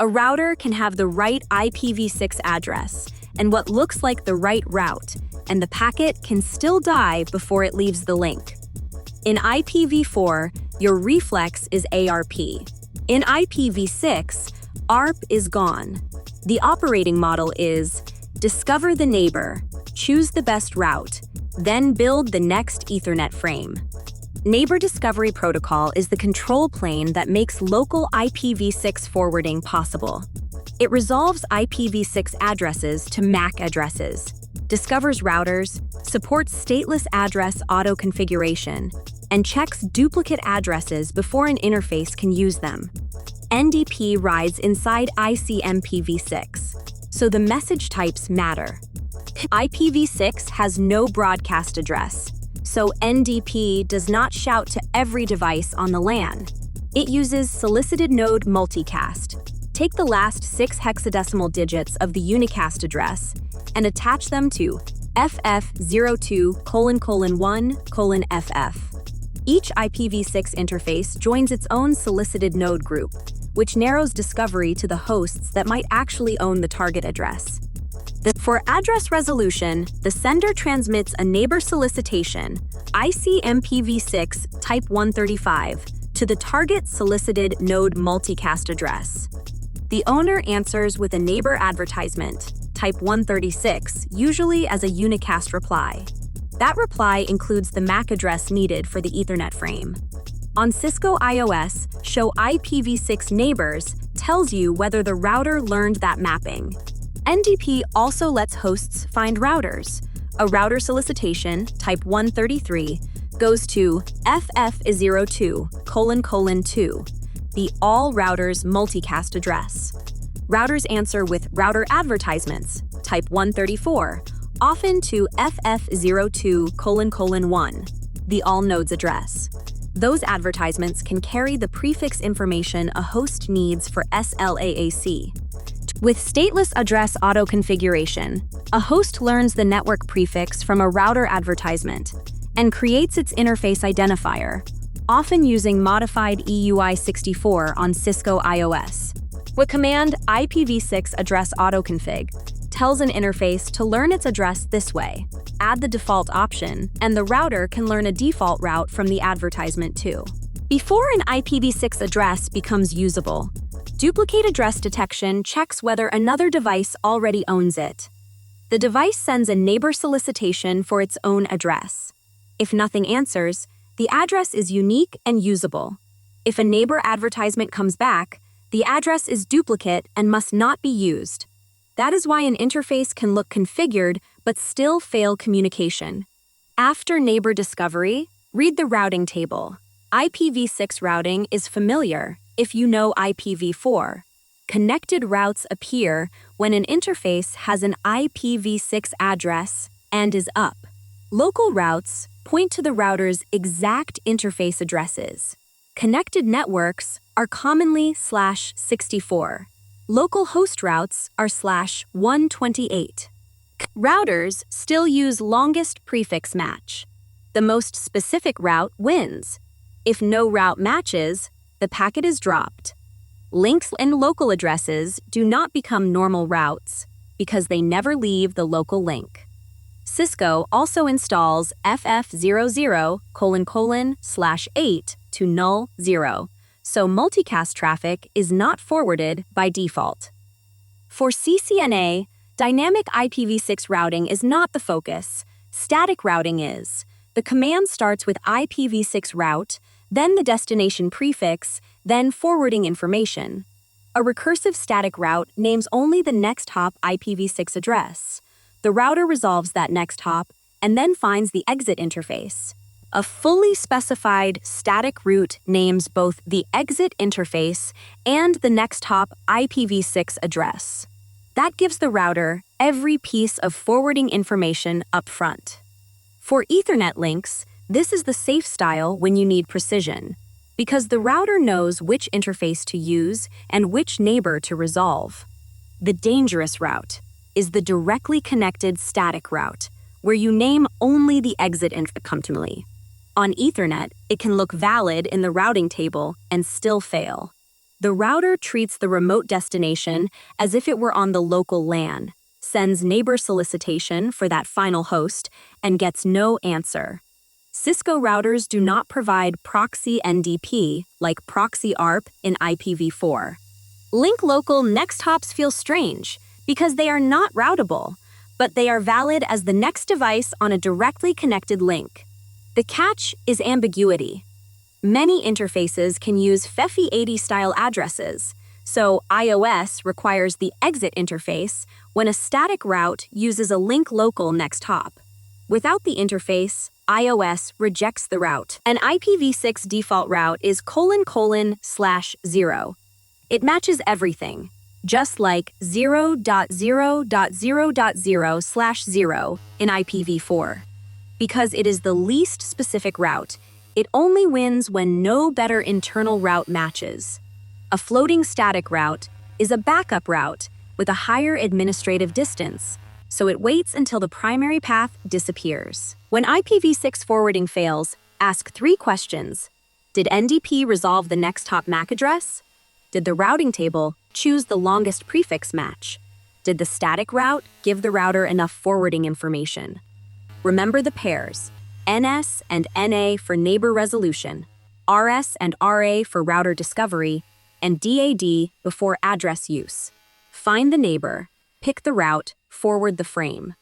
A router can have the right IPv6 address and what looks like the right route, and the packet can still die before it leaves the link. In IPv4, your reflex is ARP. In IPv6, ARP is gone. The operating model is discover the neighbor, choose the best route, then build the next Ethernet frame. Neighbor Discovery Protocol is the control plane that makes local IPv6 forwarding possible. It resolves IPv6 addresses to MAC addresses, discovers routers, supports stateless address auto-configuration, and checks duplicate addresses before an interface can use them. NDP rides inside ICMPv6, so the message types matter. IPv6 has no broadcast address, so NDP does not shout to every device on the LAN. It uses Solicited-node multicast. Take the last 6 hexadecimal digits of the unicast address and attach them to FF02::1:FF. Each IPv6 interface joins its own solicited-node group, which narrows discovery to the hosts that might actually own the target address. For address resolution, the sender transmits a neighbor solicitation, ICMPv6 type 135, to the target solicited node multicast address. The owner answers with a neighbor advertisement, type 136, usually as a unicast reply. That reply includes the MAC address needed for the Ethernet frame. On Cisco iOS, Show IPv6 Neighbors tells you whether the router learned that mapping. NDP also lets hosts find routers. A router solicitation, type 133, goes to FF02::2, the all routers multicast address. Routers answer with router advertisements, type 134, often to FF02::1, the all nodes address. Those advertisements can carry the prefix information a host needs for SLAAC. With stateless address auto-configuration, a host learns the network prefix from a router advertisement and creates its interface identifier, often using modified EUI64 on Cisco iOS. With command IPv6 address autoconfig tells an interface to learn its address this way. Add the default option, and the router can learn a default route from the advertisement too. Before an IPv6 address becomes usable, duplicate address detection checks whether another device already owns it. The device sends a neighbor solicitation for its own address. If nothing answers, the address is unique and usable. If a neighbor advertisement comes back, the address is duplicate and must not be used. That is why an interface can look configured but still fail communication. After neighbor discovery, read the routing table. IPv6 routing is familiar if you know IPv4. Connected routes appear when an interface has an IPv6 address and is up. Local routes point to the router's exact interface addresses. Connected networks are commonly /64. Local host routes are /128. Routers still use longest prefix match. The most specific route wins. If no route matches, the packet is dropped. Links and local addresses do not become normal routes because they never leave the local link. Cisco also installs FF00::8 to null 0, so multicast traffic is not forwarded by default. For CCNA, dynamic IPv6 routing is not the focus. Static routing is. The command starts with IPv6 route, then the destination prefix, then forwarding information. A recursive static route names only the next hop IPv6 address. The router resolves that next hop and then finds the exit interface. A fully specified static route names both the exit interface and the next hop IPv6 address. That gives the router every piece of forwarding information up front. For Ethernet links, this is the safe style when you need precision, because the router knows which interface to use and which neighbor to resolve. The dangerous route is the directly connected static route, where you name only the exit interface. On Ethernet, it can look valid in the routing table and still fail. The router treats the remote destination as if it were on the local LAN, sends neighbor solicitation for that final host, and gets no answer. Cisco routers do not provide proxy NDP like proxy ARP in IPv4. Link local next hops feel strange because they are not routable, but they are valid as the next device on a directly connected link. The catch is ambiguity. Many interfaces can use FEFI80 style addresses, so iOS requires the exit interface when a static route uses a link local next hop. Without the interface, iOS rejects the route. An IPv6 default route is ::/0. It matches everything, just like 0.0.0.0/0 in IPv4. Because it is the least specific route, it only wins when no better internal route matches. A floating static route is a backup route with a higher administrative distance, so it waits until the primary path disappears. When IPv6 forwarding fails, ask 3 questions. Did NDP resolve the next hop MAC address? Did the routing table choose the longest prefix match? Did the static route give the router enough forwarding information? Remember the pairs, NS and NA for neighbor resolution, RS and RA for router discovery, and DAD before address use. Find the neighbor, pick the route, forward the frame.